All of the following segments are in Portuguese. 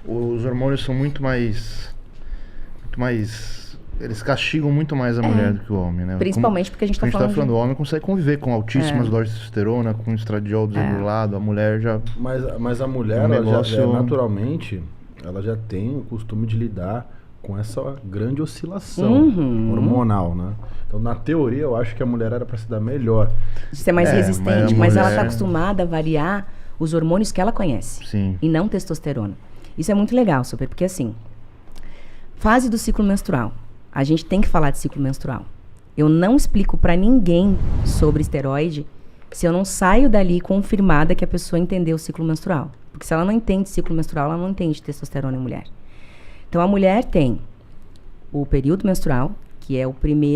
os hormônios são muito mais, eles castigam muito mais a mulher do que o homem, né? Principalmente porque a gente Como tá a gente tá falando falando, de... o homem consegue conviver com altíssimas doses de testosterona, com estradiol desregulado, a mulher já... Mas a É mulher, um ela já, negócio- naturalmente, ela já tem o costume de lidar com essa grande oscilação Uhum. hormonal, né? Então, na teoria, eu acho que a mulher era para se dar melhor. de ser mais É, resistente, mas mas a ela mulher- tá acostumada a variar os hormônios que ela conhece. Sim. E não testosterona. Isso é muito legal, super, porque assim, fase do ciclo menstrual. A gente tem que falar de ciclo menstrual. Eu não explico pra ninguém sobre esteroide se eu não saio dali confirmada que a pessoa entendeu o ciclo menstrual. Porque se ela não entende ciclo menstrual, ela não entende testosterona em mulher. Então a mulher tem o período menstrual, que é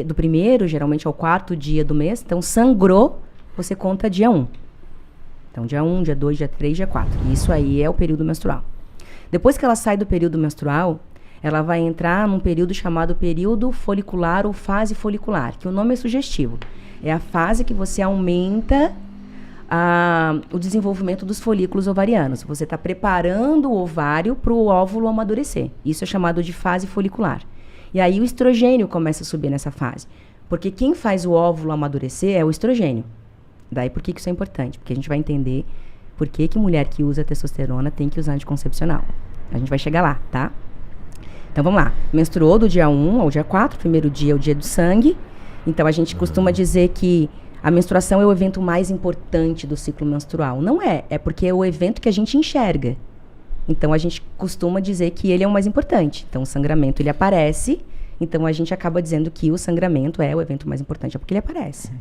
do primeiro, geralmente, ao quarto dia do mês. Então sangrou, você conta dia 1. Então dia 1, dia 2, dia 3, dia 4. Isso aí é o período menstrual. Depois que ela sai do período menstrual, ela vai entrar num período chamado período folicular ou fase folicular, que o nome é sugestivo. É a fase que você aumenta o desenvolvimento dos folículos ovarianos. Você está preparando o ovário para o óvulo amadurecer. Isso é chamado de fase folicular. E aí o estrogênio começa a subir nessa fase. Porque quem faz o óvulo amadurecer é o estrogênio. Daí por que isso é importante? Porque a gente vai entender por que mulher que usa testosterona tem que usar anticoncepcional. A gente vai chegar lá, tá? Então vamos lá. Menstruou do dia 1 ao dia 4, primeiro dia é o dia do sangue. Então a gente costuma dizer que a menstruação é o evento mais importante do ciclo menstrual. Não é, é porque é o evento que a gente enxerga. Então a gente costuma dizer que ele é o mais importante. Então o sangramento ele aparece, então a gente acaba dizendo que o sangramento é o evento mais importante, é porque ele aparece.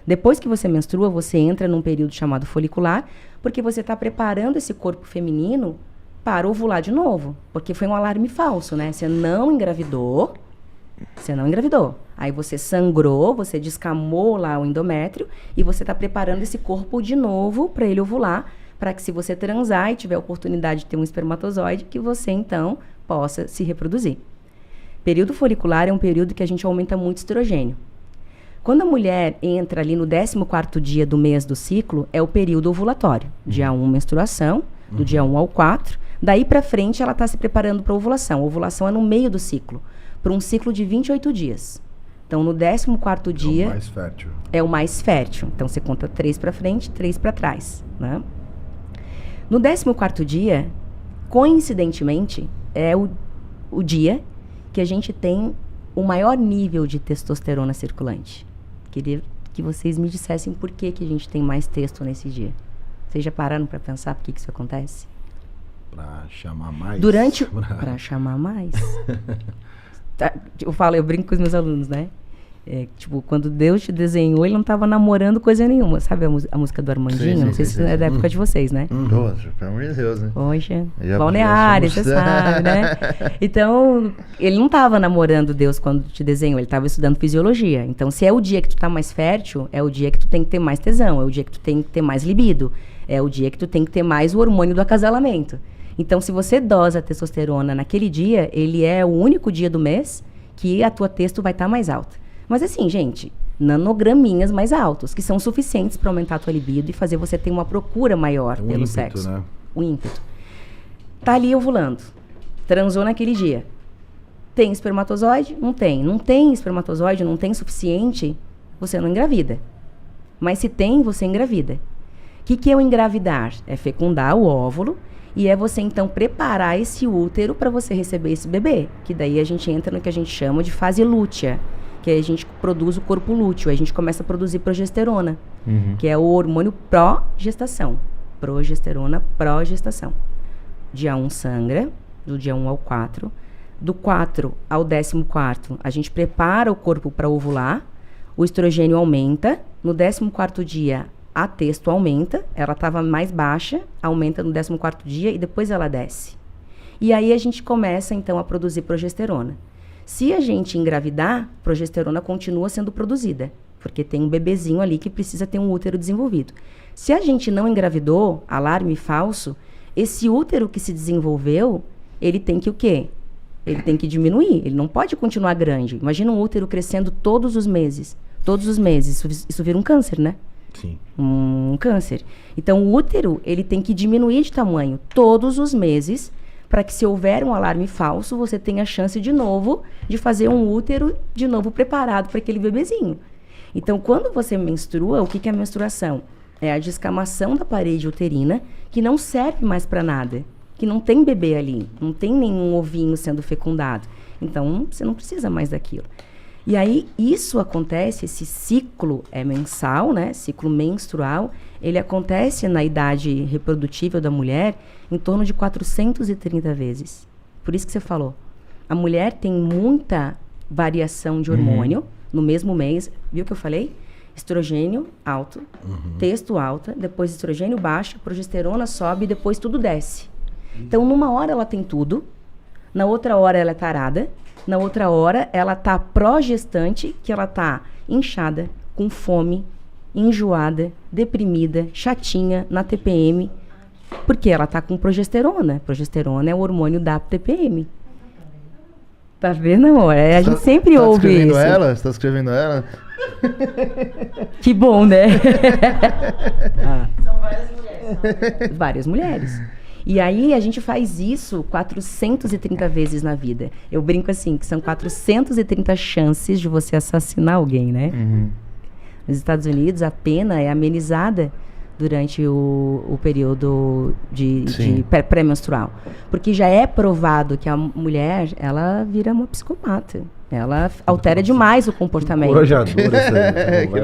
Depois que você menstrua, você entra num período chamado folicular, porque você está preparando esse corpo feminino para ovular de novo. Porque foi um alarme falso, né? Você não engravidou. Aí você sangrou, você descamou lá o endométrio e você está preparando esse corpo de novo para ele ovular, para que se você transar e tiver a oportunidade de ter um espermatozoide, que você então possa se reproduzir. Período folicular é um período que a gente aumenta muito estrogênio. Quando a mulher entra ali no 14º dia do mês do ciclo, é o período ovulatório. Dia 1, menstruação, do dia 1 ao 4. Daí para frente, ela está se preparando para ovulação. A ovulação é no meio do ciclo, para um ciclo de 28 dias. Então, no 14º dia... É o mais fértil. É o mais fértil. Então, você conta 3 para frente, 3 para trás, né? No 14º dia, coincidentemente, é o dia que a gente tem o maior nível de testosterona circulante. Queria que vocês me dissessem por que a gente tem mais testo nesse dia. Vocês já pararam para pensar por que isso acontece? Pra chamar mais. Para chamar mais. Tá, eu brinco com os meus alunos, né? Tipo, quando Deus te desenhou, ele não estava namorando coisa nenhuma. Sabe a música do Armandinho? Sim, não sei se é da época de vocês, né? Nossa, pelo amor de Deus, né? Poxa, Já balneário, somos- você sabe, né? Então, ele não estava namorando Deus quando te desenhou, ele estava estudando fisiologia. Então, se é o dia que tu tá mais fértil, é o dia que tu tem que ter mais tesão, é o dia que tu tem que ter mais libido, é o dia que tu tem que ter mais o hormônio do acasalamento. Então, se você dosa a testosterona naquele dia, ele é o único dia do mês que a tua testo vai estar mais alta. Mas assim, gente, nanograminhas mais altos, que são suficientes para aumentar a tua libido e fazer você ter uma procura maior É um pelo ímpeto, sexo. né? O ímpeto. Tá ali ovulando. Transou naquele dia. Tem espermatozoide? Não tem. Não tem espermatozoide, não tem suficiente, você não engravida. Mas se tem, você engravida. O que é o engravidar? É fecundar o óvulo e é você, então, preparar esse útero para você receber esse bebê. Que daí a gente entra no que a gente chama de fase lútea, que aí a gente produz o corpo lúteo, aí a gente começa a produzir progesterona, que é o hormônio pró-gestação. Progesterona, pró-gestação. Dia 1 sangra, do dia 1 ao 4. Do 4 ao 14º, a gente prepara o corpo para ovular, o estrogênio aumenta, no 14º dia a testo aumenta, ela estava mais baixa, aumenta no 14º dia e depois ela desce. E aí a gente começa então a produzir progesterona. Se a gente engravidar, progesterona continua sendo produzida, porque tem um bebezinho ali que precisa ter um útero desenvolvido. Se a gente não engravidou, alarme falso, esse útero que se desenvolveu, ele tem que o quê? Ele tem que diminuir, ele não pode continuar grande. Imagina um útero crescendo todos os meses. Todos os meses, isso vira um câncer, né? Sim. Um câncer. Então, o útero, ele tem que diminuir de tamanho todos os meses para que se houver um alarme falso, você tenha a chance de novo de fazer um útero de novo preparado para aquele bebezinho. Então, quando você menstrua, o que é a menstruação? É a descamação da parede uterina que não serve mais para nada, que não tem bebê ali, não tem nenhum ovinho sendo fecundado. Então, você não precisa mais daquilo. E aí, isso acontece, esse ciclo é mensal, né? Ciclo menstrual, ele acontece na idade reprodutível da mulher em torno de 430 vezes. Por isso que você falou. A mulher tem muita variação de hormônio no mesmo mês. Viu o que eu falei? Estrogênio alto, testo alta, depois estrogênio baixo, progesterona sobe e depois tudo desce. Então, numa hora ela tem tudo, na outra hora ela é tarada, na outra hora ela tá progestante, que ela tá inchada, com fome, enjoada, deprimida, chatinha, na TPM, porque ela tá com progesterona. Progesterona é o hormônio da TPM. Tá vendo, amor? A gente sempre ouve isso. Você tá escrevendo ela? Que bom, né? São várias mulheres. Várias mulheres. E aí a gente faz isso 430 vezes na vida. Eu brinco assim, que são 430 chances de você assassinar alguém, né? Nos Estados Unidos, a pena é amenizada durante o período de pré-menstrual. Porque já é provado que a mulher, ela vira uma psicopata. Ela altera demais o comportamento. Encorajador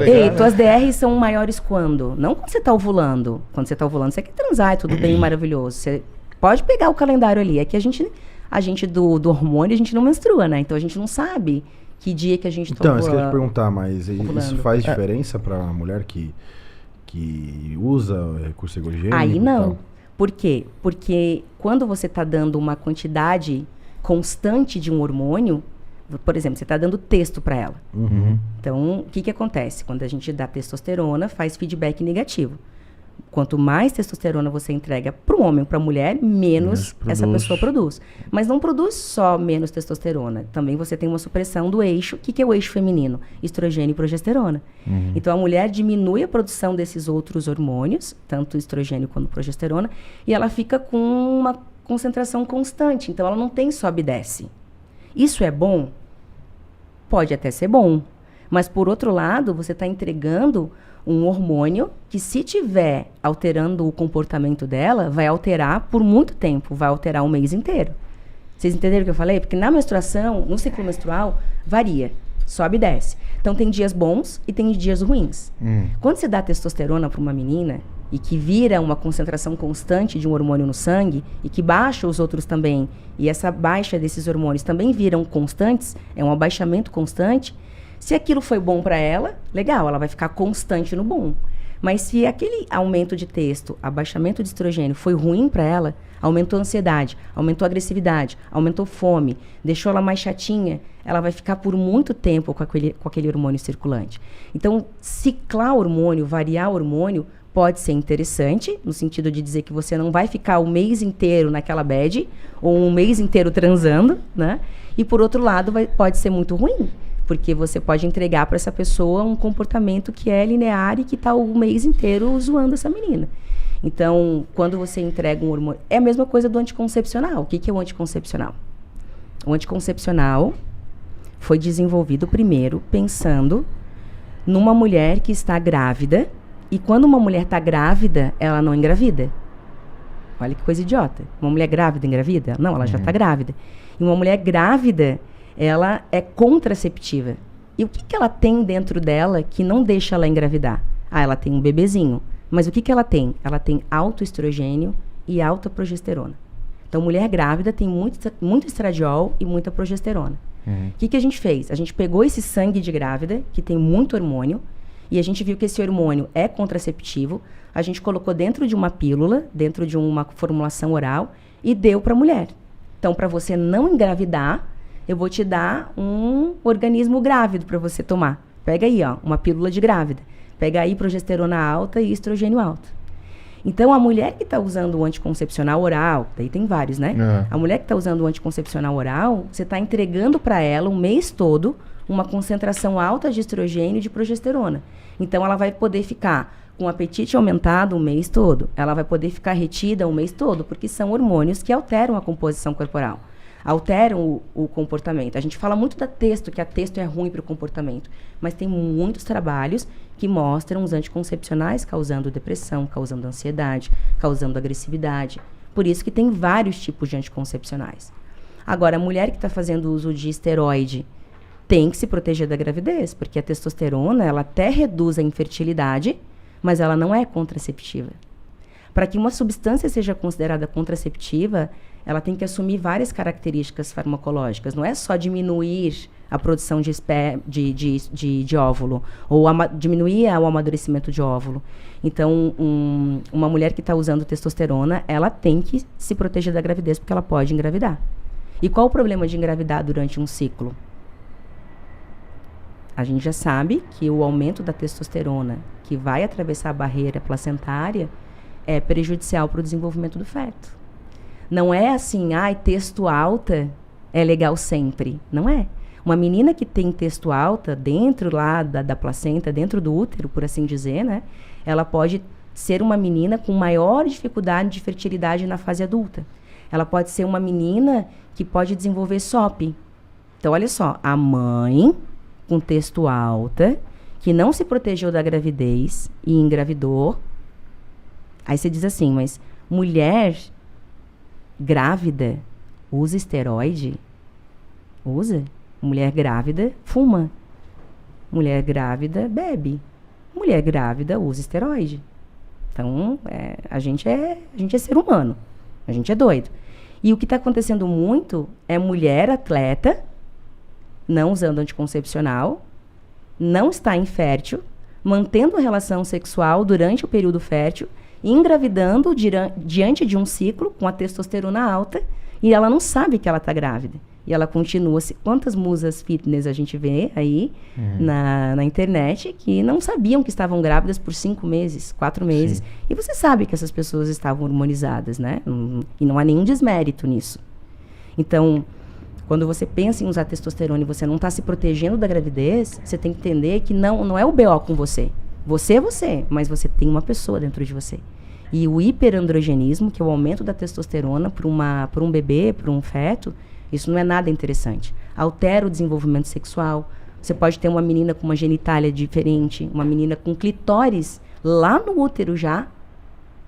Ei, tuas DRs são maiores quando? Não quando você tá ovulando. Quando você tá ovulando, você quer transar, é tudo bem, maravilhoso. Você pode pegar o calendário ali. É que a gente do hormônio, a gente não menstrua, né? Então a gente não sabe que dia que a gente tá Então, isso que eu ia te perguntar, mas ovulando. Isso faz diferença pra mulher que usa recurso ergogênico? Aí não. Tal? Por quê? Porque quando você tá dando uma quantidade constante de um hormônio, por exemplo, você está dando texto para ela. Então, o que acontece? Quando a gente dá testosterona, faz feedback negativo. Quanto mais testosterona você entrega para o homem ou para a mulher, menos essa pessoa produz. Mas não produz só menos testosterona. Também você tem uma supressão do eixo. O que é o eixo feminino? Estrogênio e progesterona. Então, a mulher diminui a produção desses outros hormônios, tanto estrogênio quanto progesterona, e ela fica com uma concentração constante. Então, ela não tem sobe e desce. Isso é bom? Pode até ser bom. Mas, por outro lado, você está entregando um hormônio que, se tiver alterando o comportamento dela, vai alterar por muito tempo. Vai alterar um mês inteiro. Vocês entenderam o que eu falei? Porque na menstruação, no ciclo menstrual, varia. Sobe e desce. Então, tem dias bons e tem dias ruins. Quando você dá testosterona para uma menina e que vira uma concentração constante de um hormônio no sangue e que baixa os outros também, e essa baixa desses hormônios também viram constantes, é um abaixamento constante, se aquilo foi bom para ela, legal, ela vai ficar constante no bom. Mas se aquele aumento de testo, abaixamento de estrogênio foi ruim para ela, aumentou a ansiedade, aumentou a agressividade, aumentou fome, deixou ela mais chatinha, ela vai ficar por muito tempo com aquele hormônio circulante. Então, ciclar hormônio, variar hormônio, pode ser interessante, no sentido de dizer que você não vai ficar o mês inteiro naquela bad, ou um mês inteiro transando, né? E por outro lado, pode ser muito ruim, porque você pode entregar para essa pessoa um comportamento que é linear e que está o mês inteiro zoando essa menina. Então, quando você entrega um hormônio... É a mesma coisa do anticoncepcional. O que é o anticoncepcional? O anticoncepcional foi desenvolvido primeiro pensando numa mulher que está grávida. E quando uma mulher está grávida, ela não engravida. Olha que coisa idiota. Uma mulher grávida engravida? Não, ela já está grávida. E uma mulher grávida, ela é contraceptiva. E o que ela tem dentro dela que não deixa ela engravidar? Ah, ela tem um bebezinho. Mas o que ela tem? Ela tem alto estrogênio e alta progesterona. Então, mulher grávida tem muito estradiol e muita progesterona. O que a gente fez? A gente pegou esse sangue de grávida, que tem muito hormônio, e a gente viu que esse hormônio é contraceptivo. A gente colocou dentro de uma pílula, dentro de uma formulação oral, e deu para a mulher. Então, para você não engravidar, eu vou te dar um organismo grávido para você tomar. Pega aí, ó, uma pílula de grávida. Pega aí progesterona alta e estrogênio alto. Então, a mulher que está usando o anticoncepcional oral, daí tem vários, né? A mulher que está usando o anticoncepcional oral, você está entregando para ela um mês todo uma concentração alta de estrogênio e de progesterona. Então, ela vai poder ficar com apetite aumentado o mês todo. Ela vai poder ficar retida o mês todo, porque são hormônios que alteram a composição corporal, alteram o comportamento. A gente fala muito da testo, que a testo é ruim para o comportamento, mas tem muitos trabalhos que mostram os anticoncepcionais causando depressão, causando ansiedade, causando agressividade. Por isso que tem vários tipos de anticoncepcionais. Agora, a mulher que está fazendo uso de esteroide tem que se proteger da gravidez, porque a testosterona, ela até reduz a infertilidade, mas ela não é contraceptiva. Para que uma substância seja considerada contraceptiva, ela tem que assumir várias características farmacológicas. Não é só diminuir a produção de óvulo, ou diminuir o amadurecimento de óvulo. Então, uma mulher que está usando testosterona, ela tem que se proteger da gravidez, porque ela pode engravidar. E qual o problema de engravidar durante um ciclo? A gente já sabe que o aumento da testosterona, que vai atravessar a barreira placentária, é prejudicial para o desenvolvimento do feto. Não é assim, testo alta é legal sempre. Não é. Uma menina que tem testo alta dentro lá da placenta, dentro do útero, por assim dizer, né? Ela pode ser uma menina com maior dificuldade de fertilidade na fase adulta. Ela pode ser uma menina que pode desenvolver SOP. Então, olha só, a mãe com testo alta, que não se protegeu da gravidez e engravidou. Aí você diz assim, mas mulher grávida usa esteroide? Usa. Mulher grávida fuma. Mulher grávida bebe. Mulher grávida usa esteroide. Então, a gente é ser humano. A gente é doido. E o que está acontecendo muito é mulher atleta, não usando anticoncepcional, não está infértil, mantendo a relação sexual durante o período fértil, engravidando diante de um ciclo com a testosterona alta, e ela não sabe que ela está grávida. E ela continua... Quantas musas fitness a gente vê aí na internet que não sabiam que estavam grávidas por 5 meses, 4 meses. Sim. E você sabe que essas pessoas estavam hormonizadas, né? E não há nenhum desmérito nisso. Então, quando você pensa em usar testosterona e você não está se protegendo da gravidez, você tem que entender que não é o BO com você. Você é você, mas você tem uma pessoa dentro de você. E o hiperandrogenismo, que é o aumento da testosterona para um bebê, para um feto, isso não é nada interessante. Altera o desenvolvimento sexual. Você pode ter uma menina com uma genitália diferente, uma menina com clitóris lá no útero já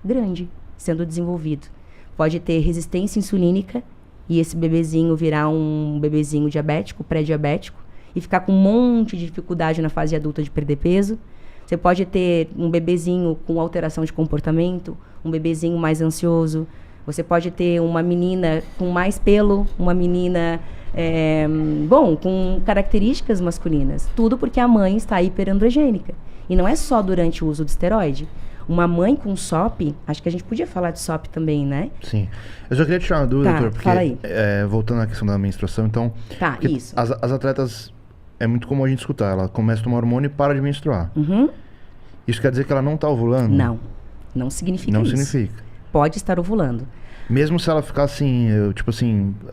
grande, sendo desenvolvido. Pode ter resistência insulínica e esse bebezinho virar um bebezinho diabético, pré-diabético, e ficar com um monte de dificuldade na fase adulta de perder peso. Você pode ter um bebezinho com alteração de comportamento, um bebezinho mais ansioso. Você pode ter uma menina com mais pelo, uma menina, com características masculinas. Tudo porque a mãe está hiperandrogênica. E não é só durante o uso de esteroide. Uma mãe com SOP, acho que a gente podia falar de SOP também, né? Sim. Eu só queria tirar uma dúvida, doutor, porque, fala aí. Voltando à questão da menstruação, então... Tá, isso. As atletas, é muito comum a gente escutar, ela começa a tomar hormônio e para de menstruar. Uhum. Isso quer dizer que ela não está ovulando? Não significa não isso. Não significa. Pode estar ovulando. Mesmo se ela ficar assim,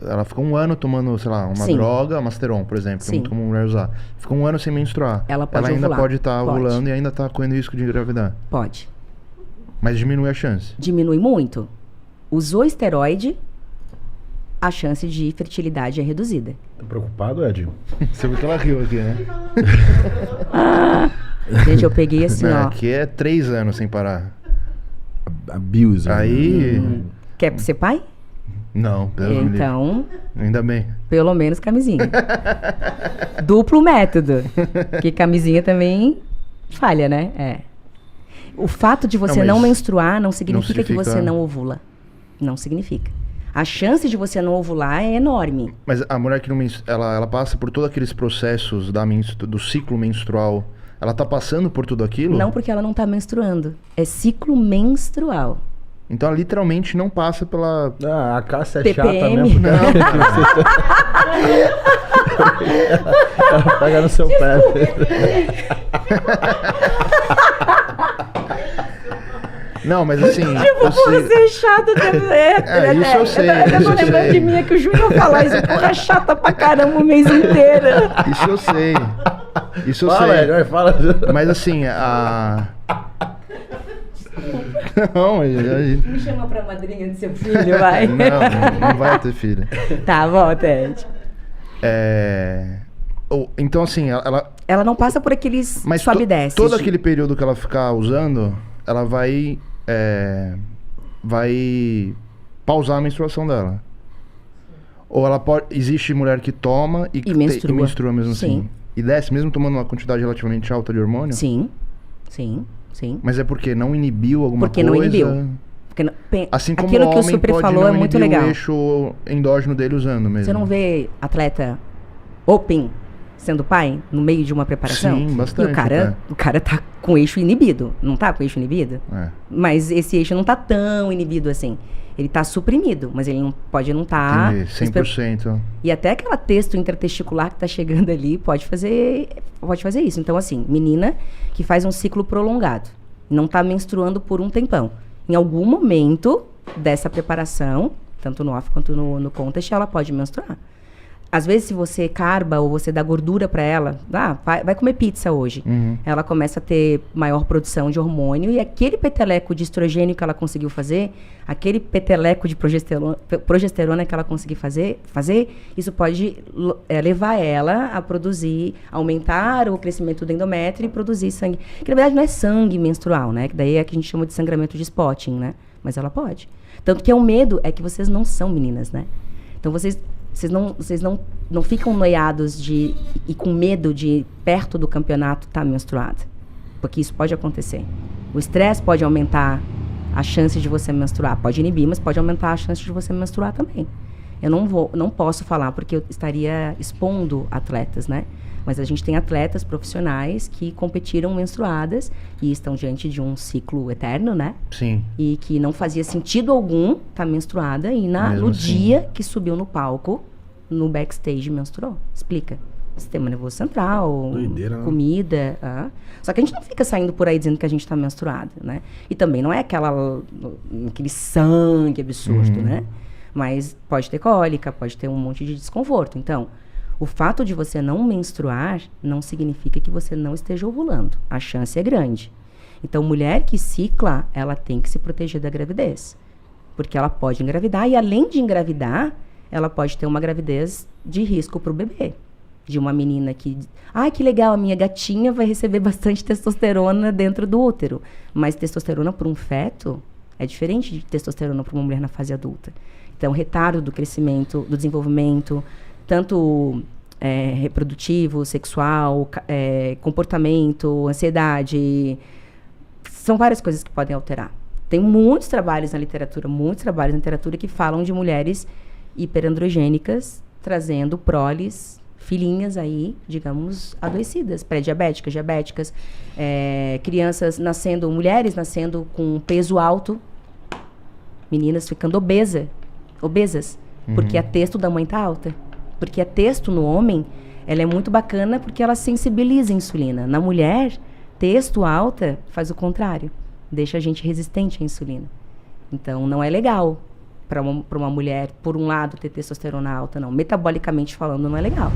ela fica um ano tomando, sei lá, uma droga, Masteron, por exemplo, que é muito comum mulher usar. Fica um ano sem menstruar. Ela pode ainda ovular. pode estar ovulando e ainda está correndo risco de engravidar. Pode. Mas diminui a chance. Diminui muito. Usou esteroide, a chance de fertilidade é reduzida. Tá preocupado, Ed? Você viu que ela riu aqui, né? Gente, eu peguei assim, ó. Aqui é 3 anos sem parar. Abuse. Aí... Quer ser pai? Não, Deus me livre. Então... Ainda bem. Pelo menos camisinha. Duplo método. Porque camisinha também falha, né? O fato de você não menstruar não significa que você não ovula. Não significa. A chance de você não ovular é enorme. Mas a mulher que não ela passa por todos aqueles processos do ciclo menstrual. Ela tá passando por tudo aquilo? Não, porque ela não tá menstruando. É ciclo menstrual. Então ela literalmente não passa pela... A Cássia é TPM. chata mesmo. Não. Ela pega no seu pé. Não, mas assim... Você é chato também. Isso eu sei. Eu tô lembrando de mim que o Júnior falar isso. Porra, chata pra caramba o mês inteiro. Isso eu sei. Isso eu sei. Mas assim, Não, Me chama pra madrinha do seu filho, vai. não vai ter filho. Tá, volta, Ed. Então, assim, Ela não passa por aqueles sobe e desce. Todo aquele período que ela ficar usando, ela vai pausar a menstruação dela. Ou ela pode... Existe mulher que toma e menstrua mesmo assim. Sim. E desce mesmo tomando uma quantidade relativamente alta de hormônio? Sim. Mas é porque não inibiu alguma coisa? Porque não inibiu. Porque assim como aquilo o que o homem Super pode falou não é muito inibir legal. o eixo endógeno dele usando mesmo. Você não vê atleta open sendo pai no meio de uma preparação? Sim, bastante. E o cara tá com o eixo inibido. Não tá com o eixo inibido? É. Mas esse eixo não tá tão inibido assim. Ele tá suprimido, mas ele não pode não tá... 100%. E até aquela texto intertesticular que tá chegando ali pode fazer isso. Então, assim, menina que faz um ciclo prolongado, não tá menstruando por um tempão. Em algum momento dessa preparação, tanto no off quanto no contest, ela pode menstruar. Às vezes, se você carba ou você dá gordura para ela, vai comer pizza hoje. Uhum. Ela começa a ter maior produção de hormônio e aquele peteleco de estrogênio que ela conseguiu fazer, aquele peteleco de progesterona que ela conseguiu fazer, isso pode levar ela a produzir, aumentar o crescimento do endométrio e produzir sangue. Que na verdade não é sangue menstrual, né? Que daí é que a gente chama de sangramento de spotting, né? Mas ela pode. Tanto que o medo é que vocês não são meninas, né? Então vocês não ficam noiados e com medo de, perto do campeonato, estar menstruada. Porque isso pode acontecer. O estresse pode aumentar a chance de você menstruar. Pode inibir, mas pode aumentar a chance de você menstruar também. Eu não posso falar porque eu estaria expondo atletas, né? Mas a gente tem atletas profissionais que competiram menstruadas e estão diante de um ciclo eterno, né? Sim. E que não fazia sentido algum estar menstruada e no dia que subiu no palco, no backstage, menstruou. Explica. Sistema nervoso central, doideira, comida. Só que a gente não fica saindo por aí dizendo que a gente está menstruada, né? E também não é aquele sangue absurdo, né? Mas pode ter cólica, pode ter um monte de desconforto. Então, o fato de você não menstruar não significa que você não esteja ovulando. A chance é grande. Então, mulher que cicla, ela tem que se proteger da gravidez. Porque ela pode engravidar e, além de engravidar, ela pode ter uma gravidez de risco para o bebê. De uma menina que... que legal, a minha gatinha vai receber bastante testosterona dentro do útero. Mas testosterona para um feto é diferente de testosterona para uma mulher na fase adulta. Então, retardo do crescimento, do desenvolvimento, tanto reprodutivo, sexual, comportamento, ansiedade. São várias coisas que podem alterar. Tem muitos trabalhos na literatura que falam de mulheres hiperandrogênicas, trazendo proles, filhinhas aí, digamos, adoecidas, pré-diabéticas, diabéticas, crianças nascendo, mulheres nascendo com peso alto, meninas ficando obesas, porque a testo da mãe tá alta. Porque a testo no homem, ela é muito bacana porque ela sensibiliza a insulina. Na mulher, testo alta faz o contrário, deixa a gente resistente à insulina. Então, não é legal para uma mulher, por um lado, ter testosterona alta, não. Metabolicamente falando, não é legal.